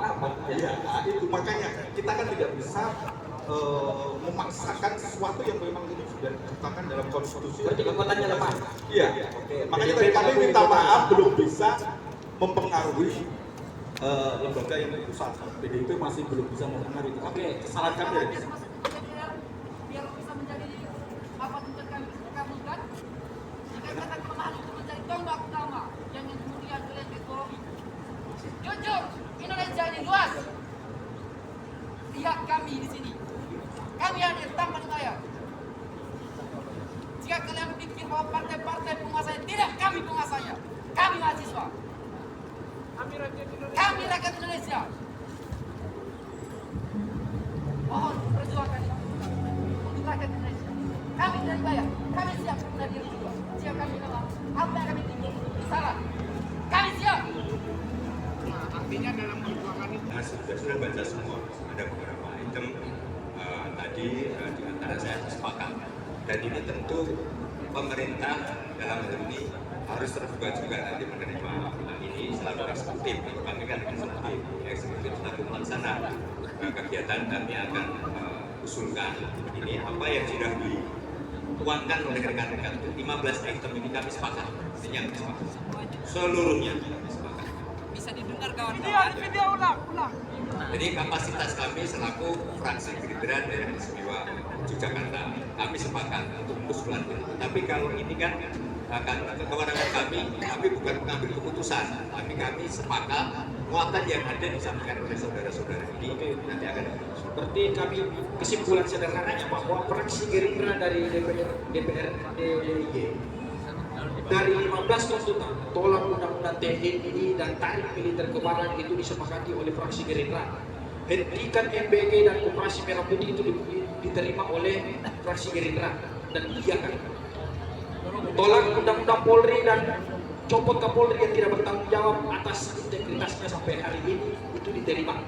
apa? Iya, itu makanya kita kan tidak bisa memaksakan sesuatu yang memang itu sudah diciptakan dalam konstitusi. Berarti kekuatannya lemah. Iya. Makanya tadi kami minta maaf belum bisa mempengaruhi lembaga yang di pusat. PDIP masih belum bisa mempengaruhi. Oke, kesalahan kami dari sini. Biar bisa menjadi apa tujuan kami kabulkan. Dikatakan kelemahan itu menjadi tombak utama yang kemudian kalian ekonomi. Jujur, Indonesia ini luas. Lihat kami di sini. Kami hadir tanpa dibayar. Jika kalian pikir bahwa partai-partai penguasanya, tidak, kami penguasanya. Kami mahasiswa. Kami rakyat Indonesia. Mohon perjuangkan untuk rakyat Indonesia. Kami tidak dibayar. Kami siap kepada diri juga. Jika kami kalah, apa yang kami tinggal salah. Kami siap. Artinya dalam perjuangan itu sudah baca semua, ada beberapa item tadi di antara saya sepakat, dan ini tentu pemerintah dalam hal ini harus terbuka juga nanti menerima ini selaku eksekutif. Kalau kami kan eksekutif selaku pelaksana kegiatan, kami akan usulkan ini apa yang sudah dituangkan oleh rekan-rekan itu 15 item ini kami sepakat, ini yang sepakat seluruhnya kami sepakat. Bisa didengar kawan-kawan. Video ulang. Jadi kapasitas kami selaku fraksi Gerindra daerah istimewa Yogyakarta, kami sepakat untuk usulan itu. Tapi kalau ini kan akan kewenangan kami bukan mengambil keputusan, tapi kami sepakat muatan yang ada disampaikan oleh saudara-saudara ini nanti akan. Berarti kami kesimpulan sederhananya bahwa fraksi Gerindra dari DPR DIY dari 15 tuntutan tolak undang-undang TNI dan tarik militer ke barat itu disepakati oleh fraksi Gerindra. Hentikan MBG dan Operasi Merah Putih itu diterima oleh fraksi Gerindra dan iakan. Tolak undang-undang Polri dan copot Kapolri yang tidak bertanggung jawab atas integritasnya sampai hari ini itu diterima.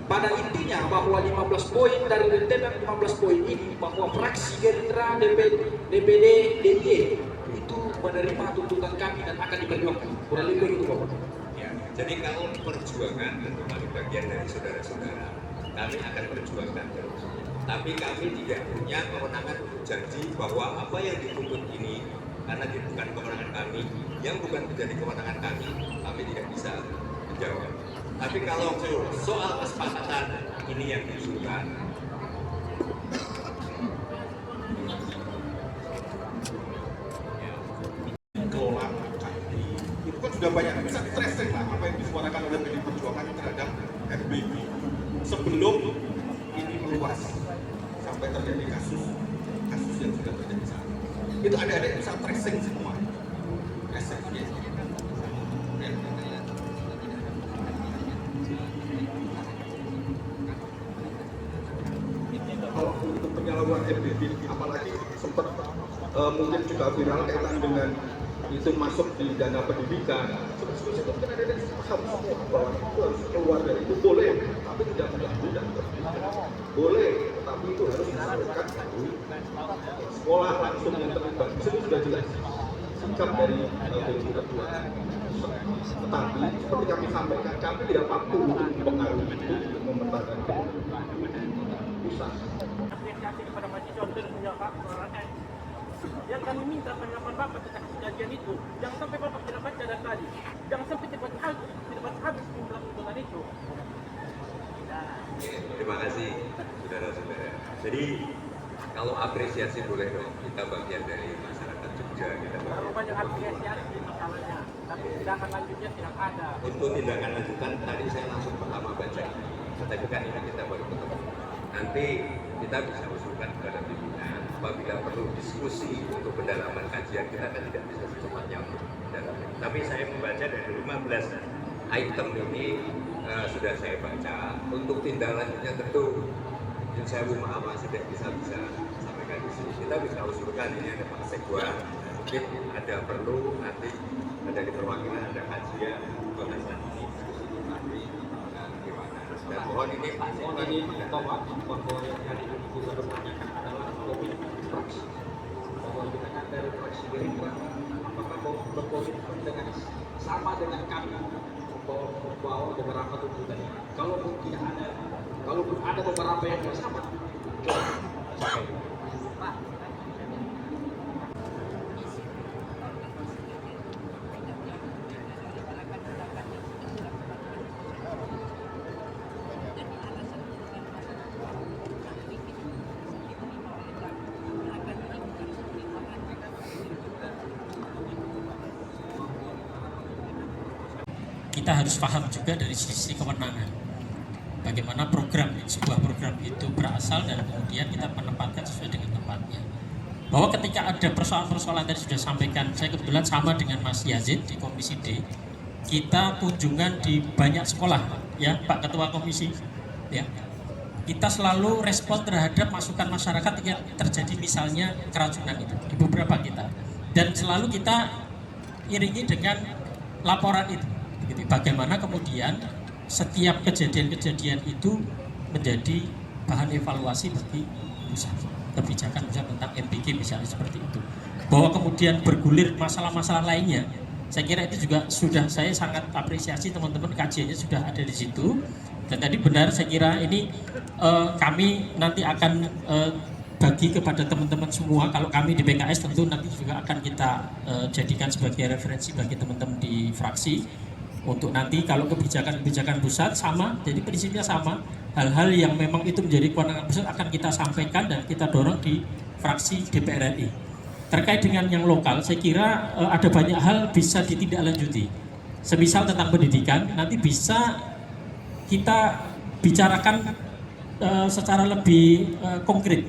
Pada intinya bahwa 15 poin dari rentetan 15 poin ini bahwa fraksi Gerindra DPD DIY itu menerima tuntutan kami dan akan diperjuangkan. Kurang lebih begitu Bapak. Ya, jadi kalau perjuangan tentu kami bagian dari saudara-saudara, kami akan perjuangkan terus. Tapi kami tidak punya kewenangan untuk janji bahwa apa yang dituntut ini karena bukan kewenangan kami, yang bukan menjadi kewenangan kami tidak bisa menjawab. Tapi kalau soal kesepakatan ini yang diusulkan, kelola itu kan sudah banyak bisa tracing lah apa yang disuarakan oleh PDI Perjuangan terhadap FBB sebelum ini meluas sampai terjadi kasus yang sudah terjadi saat ini. Itu ada yang bisa tracing semua. Tracing ya. Kalau untuk penyalahgunaan FBB apalagi sempat mungkin juga viral kaitan dengan itu masuk di dana pendidikan. Sebetulnya itu kan ada yang paham bahwa itu harus keluar dari itu boleh, tapi tidak mengganggu dan boleh, tetapi itu harus disalurkan dari sekolah langsung yang terlibat. Di situ sudah jelas sikap dari PDI Perjuangan. Tetapi seperti kami sampaikan, kami tidak patuh untuk mempengaruhi itu untuk mempertahankan pusat. apresiasi kepada mahasiswa untuk punya hak suaranya. Yang kami minta pendapat Bapak tentang kajian itu, jangan sampai Bapak tidak baca dari tadi, jangan sampai tidak habis jumlah tuntutan itu. terima kasih saudara-saudara. Jadi kalau apresiasi boleh dong, kita bagian dari masyarakat Jogja, kita Terlalu banyak apresiasi masalahnya, tapi tindakan lanjutnya tidak ada. Untuk tindakan lanjutan tadi saya langsung pertama baca, tetapi kan ini kita baru ketemu. Nanti kita bisa usulkan kepada pimpinan apabila perlu diskusi untuk pendalaman kajian, kita kan tidak bisa secepatnya untuk mendalami. Tapi saya membaca dari 15 item ini sudah saya baca. Untuk tindak lanjutnya tentu saya maaf tidak bisa sampaikan di sini. Kita bisa usulkan, ini ada Pak Sekwan, mungkin ada perlu nanti ada di perwakilan, ada kajian bahasan ini diskusi nanti bagaimana. Dan mohon ini Pak Sekwan ini bahwa yang hari ini kita bertanyakan adalah komitmen fraksi bahwa kita kan dari fraksi Gerindra apakah mau berkomitmen dengan sama dengan kami membawa beberapa tuntutan. Kalaupun tidak ada, kalaupun ada beberapa yang tidak sama, coba sampaikan. Kita harus paham juga dari sisi kewenangan bagaimana sebuah program itu berasal dan kemudian kita menempatkan sesuai dengan tempatnya. Bahwa ketika ada persoalan-persoalan tadi sudah sampaikan, saya kebetulan sama dengan Mas Yazid di Komisi D, kita kunjungan di banyak sekolah ya Pak Ketua Komisi ya. Kita selalu respon terhadap masukan masyarakat yang terjadi misalnya keracunan itu di beberapa kita, dan selalu kita iringi dengan laporan itu. Begitu, bagaimana kemudian setiap kejadian-kejadian itu menjadi bahan evaluasi bagi pusat kebijakan pusat tentang MBG misalnya seperti itu. Bahwa kemudian bergulir masalah-masalah lainnya, saya kira itu juga sudah saya sangat apresiasi teman-teman kajiannya sudah ada di situ. Dan tadi benar saya kira ini kami nanti akan bagi kepada teman-teman semua. Kalau kami di PKS tentu nanti juga akan kita jadikan sebagai referensi bagi teman-teman di fraksi. Untuk nanti kalau kebijakan-kebijakan pusat sama, jadi prinsipnya sama. Hal-hal yang memang itu menjadi kewenangan pusat akan kita sampaikan dan kita dorong di fraksi DPR RI. Terkait dengan yang lokal, saya kira ada banyak hal bisa ditindaklanjuti. Semisal tentang pendidikan, nanti bisa kita bicarakan secara lebih konkret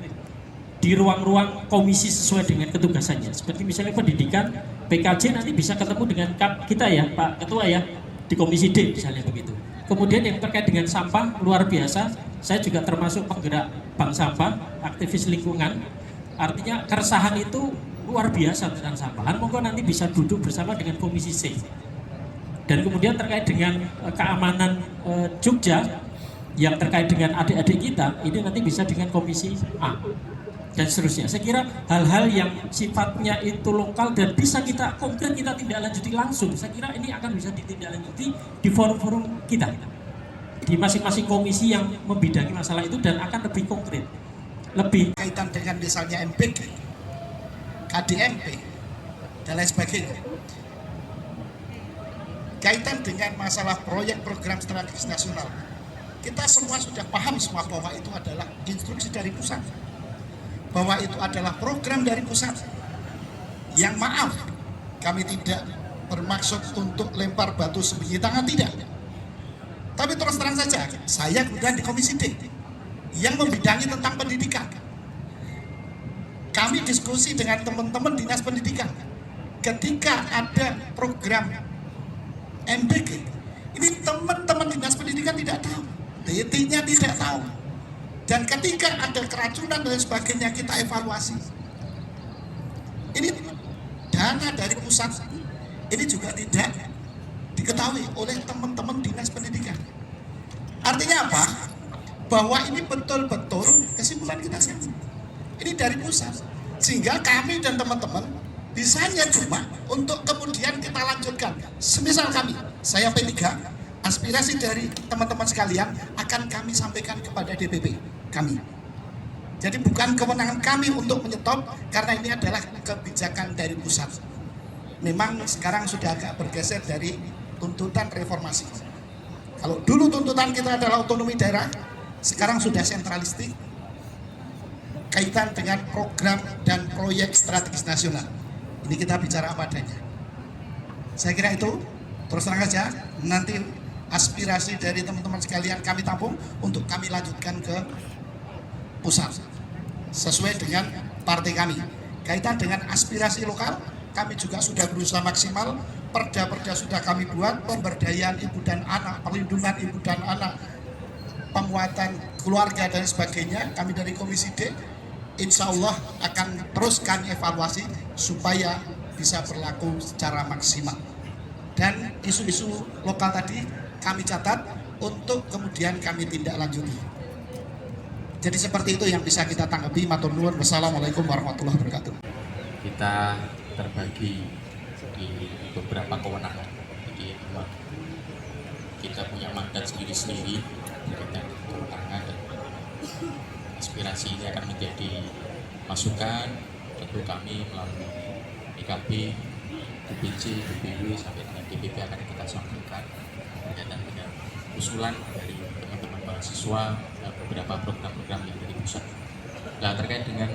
di ruang-ruang komisi sesuai dengan ketugasannya. Seperti misalnya pendidikan, PKJ nanti bisa ketemu dengan kita ya Pak Ketua ya, di Komisi D misalnya begitu. Kemudian yang terkait dengan sampah luar biasa, saya juga termasuk penggerak bank sampah, aktivis lingkungan. Artinya keresahan itu luar biasa tentang sampah. Monggo nanti bisa duduk bersama dengan Komisi C. Dan kemudian terkait dengan keamanan Jogja yang terkait dengan adik-adik kita, ini nanti bisa dengan Komisi A dan seterusnya. Saya kira hal-hal yang sifatnya itu lokal dan bisa kita konkret kita tidak lanjuti langsung, saya kira ini akan bisa ditindaklanjuti di forum-forum kita di masing-masing komisi yang membidangi masalah itu dan akan lebih konkret, lebih kaitan dengan misalnya MPG, KDMP dan lain sebagainya. Kaitan dengan masalah proyek program strategis nasional, kita semua sudah paham semua bahwa itu adalah instruksi dari pusat, bahwa itu adalah program dari pusat. Yang maaf, kami tidak bermaksud untuk lempar batu sebiji tangan, tidak. Tapi terus terang saja, saya kemudian di Komisi D yang membidangi tentang pendidikan. Kami diskusi dengan teman-teman dinas pendidikan. Ketika ada program MBG, ini teman-teman dinas pendidikan tidak tahu, titiknya tidak tahu. Dan ketika ada keracunan dan sebagainya kita evaluasi. Ini dana dari pusat, ini juga tidak diketahui oleh teman-teman dinas pendidikan. Artinya apa? Bahwa ini betul-betul kesimpulan kita sendiri. Ini dari pusat. Sehingga kami dan teman-teman bisanya cuma untuk kemudian kita lanjutkan. Semisal kami, saya P3, aspirasi dari teman-teman sekalian akan kami sampaikan kepada DPP kami. Jadi bukan kewenangan kami untuk menyetop, karena ini adalah kebijakan dari pusat. Memang sekarang sudah agak bergeser dari tuntutan reformasi. Kalau dulu tuntutan kita adalah otonomi daerah, sekarang sudah sentralistik kaitan dengan program dan proyek strategis nasional. Ini kita bicara apa adanya. Saya kira itu, terus terang saja, nanti aspirasi dari teman-teman sekalian kami tampung untuk kami lanjutkan ke pusat sesuai dengan partai kami. Kaitan dengan aspirasi lokal, kami juga sudah berusaha maksimal. Perda-perda sudah kami buat, pemberdayaan ibu dan anak, perlindungan ibu dan anak, penguatan keluarga dan sebagainya. Kami dari Komisi D insya Allah akan terus kami evaluasi supaya bisa berlaku secara maksimal. Dan isu-isu lokal tadi kami catat untuk kemudian kami tindak lanjuti. Jadi seperti itu yang bisa kita tanggapi. Matur nuwun. Wassalamualaikum warahmatullahi wabarakatuh. Kita terbagi di beberapa kewenangan. Jadi kita punya mandat sendiri-sendiri berkaitan dengan kewenangan dan aspirasi ini akan menjadi masukan. Tentu kami melalui IKB, DPC, DPW sampai dengan DPP akan kita sampaikan berkaitan dengan usulan dari teman-teman mahasiswa beberapa program-program yang dari pusat. Nah, terkait dengan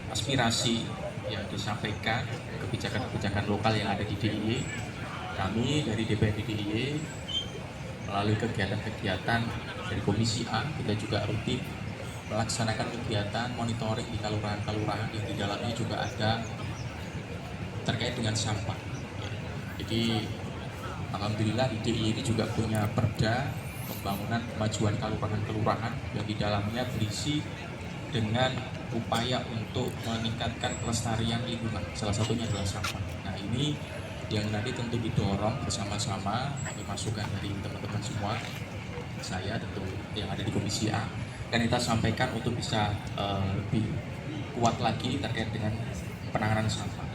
aspirasi yang disampaikan, kebijakan-kebijakan lokal yang ada di DIY, kami dari DPRD DIY melalui kegiatan-kegiatan dari Komisi A, kita juga rutin melaksanakan kegiatan monitoring di kelurahan-kelurahan yang di dalamnya juga ada terkait dengan sampah. Jadi alhamdulillah di DIY ini juga punya perda pembangunan kemajuan kelurahan-kelurahan yang di dalamnya berisi dengan upaya untuk meningkatkan kelestarian lingkungan. Salah satunya adalah sampah. Nah, ini yang nanti tentu didorong bersama-sama, kami masukan dari teman-teman semua, saya tentu yang ada di Komisi A, dan kita sampaikan untuk bisa lebih kuat lagi terkait dengan penanganan sampah.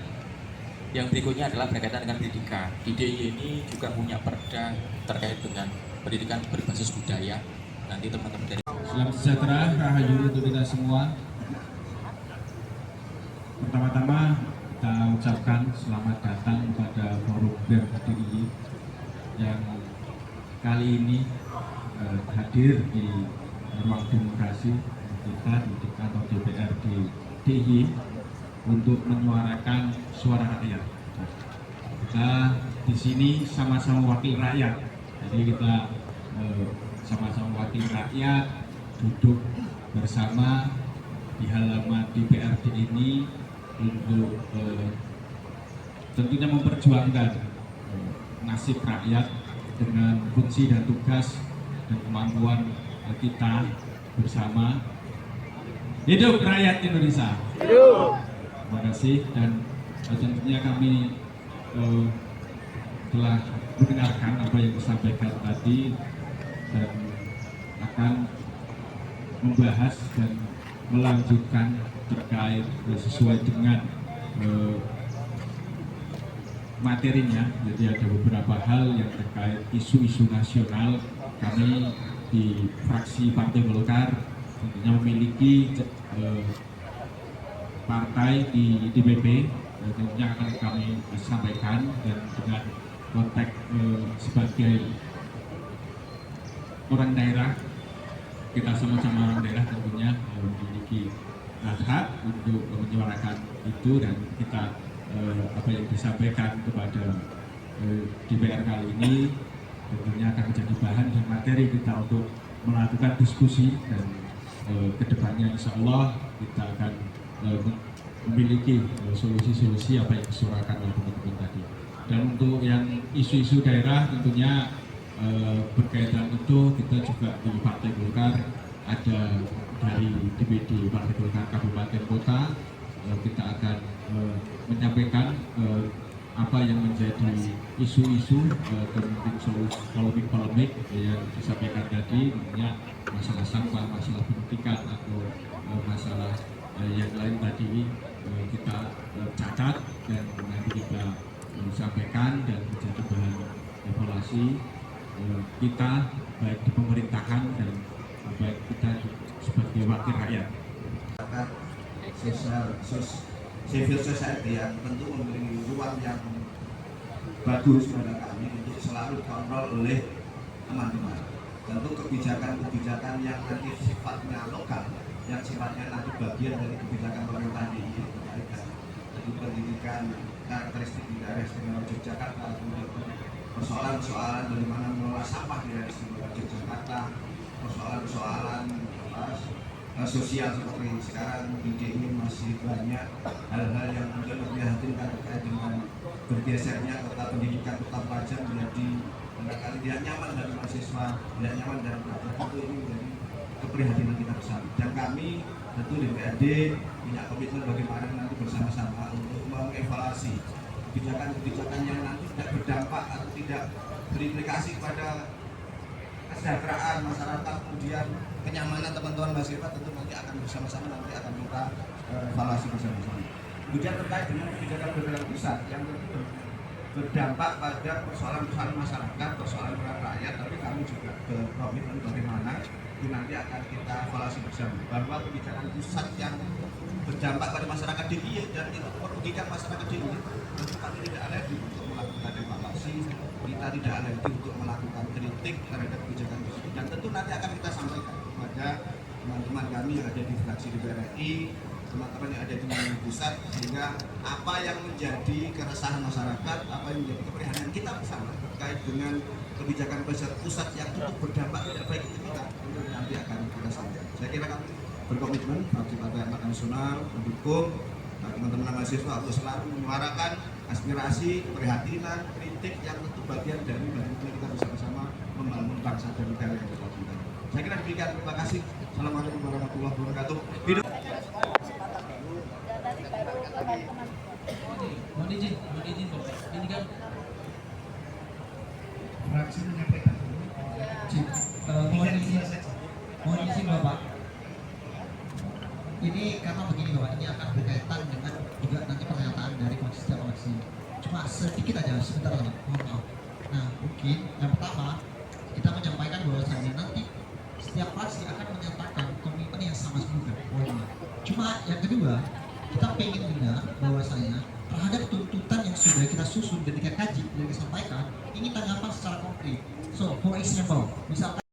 Yang berikutnya adalah berkaitan dengan pendidikan. Di DIY ini juga punya perda terkait dengan pendidikan berbasis budaya. Nanti teman-teman dari Salam sejahtera, rahayu untuk kita semua. Pertama-tama kita ucapkan selamat datang kepada forum BEM DIY yang kali ini hadir di ruang demokrasi kita di kantor DPRD DIY untuk menyuarakan suara rakyat. Kita di sini sama-sama wakil rakyat, jadi kita sama-sama wakil rakyat duduk bersama di halaman DPRD ini untuk tentunya memperjuangkan nasib rakyat dengan fungsi dan tugas dan kemampuan kita bersama. Hidup rakyat Indonesia. Hidup. Terima kasih, dan tentunya kami telah mendengarkan apa yang disampaikan tadi dan akan membahas dan melanjutkan terkait sesuai dengan materinya. Jadi ada beberapa hal yang terkait isu-isu nasional. Kami di fraksi Partai Golkar tentunya memiliki partai di DPP, tentunya akan kami sampaikan, dan dengan konteks sebagai orang daerah, kita sama-sama orang daerah tentunya memiliki hak untuk menyuarakan itu, dan kita apa yang disampaikan kepada DPR kali ini tentunya akan menjadi bahan dan materi kita untuk melakukan diskusi, dan kedepannya insya Allah kita akan memiliki solusi-solusi apa yang disuarakan oleh teman-teman tadi. Dan untuk yang isu-isu daerah tentunya berkaitan itu, kita juga di Partai Golkar ada dari DPD Partai Golkar Kabupaten Kota, kita akan menyampaikan apa yang menjadi isu-isu tentang polemik-polemik yang disampaikan tadi, tentunya masalah sampah, masalah pendidikan, atau masalah yang lain tadi kita catat dan nanti kita sampaikan dan menjadi bahan evaluasi kita baik di pemerintahan dan baik kita sebagai wakil rakyat. Civil society yang tentu memberi ruang yang bagus pada kami untuk selalu kontrol oleh teman-teman. Tentu kebijakan-kebijakan yang nanti sifatnya lokal, yang sifatnya nanti bagian dari kebijakan pemerintah ini, jadi pendidikan, karakteristik di daerah istimewa Yogyakarta, persoalan-persoalan bagaimana mengelola sampah di daerah istimewa Yogyakarta, persoalan-persoalan sosial seperti sekarang di DIY masih banyak hal-hal yang mungkin memprihatinkan terkait dengan bergesernya kota pendidikan, kota pelajar menjadi barangkali tidak nyaman dari mahasiswa, tidak nyaman dari pelajar. Itu ini menjadi keprihatinan kita bersama, dan kami tentu DPRD punya komitmen bagaimana nanti bersama-sama untuk mengevaluasi kebijakan-kebijakan yang nanti tidak berdampak atau tidak berimplikasi kepada kesejahteraan masyarakat, kemudian kenyamanan teman-teman mahasiswa, tentu nanti akan bersama-sama nanti akan kita evaluasi bersama-sama. Kemudian terkait dengan kebijakan pusat yang berdampak pada persoalan-persoalan masyarakat, persoalan rakyat, tapi kami juga berkomitmen bagaimana itu nanti akan kita evaluasi bersama bahwa kebijakan pusat yang berdampak pada masyarakat DIY dan itu merugikan masyarakat DIY, tentu kami tidak alergi untuk melakukan evaluasi, kita tidak alergi untuk melakukan kritik terhadap kebijakan tersebut, dan tentu nanti akan kita sampaikan kepada teman-teman kami yang ada di fraksi DPR RI, teman-teman yang ada di pusat, sehingga apa yang menjadi keresahan masyarakat, apa yang menjadi keprihatinan kita bersama terkait dengan kebijakan pusat yang cukup berdampak tidak baik itu kita tentu nanti akan kita sampaikan. Saya kira kami berkomitmen fraksi Partai Amanat Nasional mendukung teman-teman mahasiswa untuk selalu menyuarakan aspirasi, keprihatinan, kritik yang tentu bagian dari bagaimana kita bersama-sama membangun bangsa dan negara yang kita cintai. Saya kira demikian. Terima kasih. Assalamualaikum warahmatullahi wabarakatuh. Mohon izin Bapak. Ini kan fraksi menyampaikan. mohon izin Bapak. Ini karena begini Bapak, ini akan berkaitan dengan juga nanti pernyataan dari fraksi. Cuma sedikit aja, sebentar lagi, mohon maaf. Nah, mungkin yang pertama kita menyampaikan bahwasanya nanti setiap fraksi akan menyatakan komitmen yang sama juga. Cuma yang kedua, kita pengen dengar bahwasanya terhadap tuntutan yang sudah kita susun dan kita kaji dan kita sampaikan, ini tanggapan secara konkret. So, for example, misalkan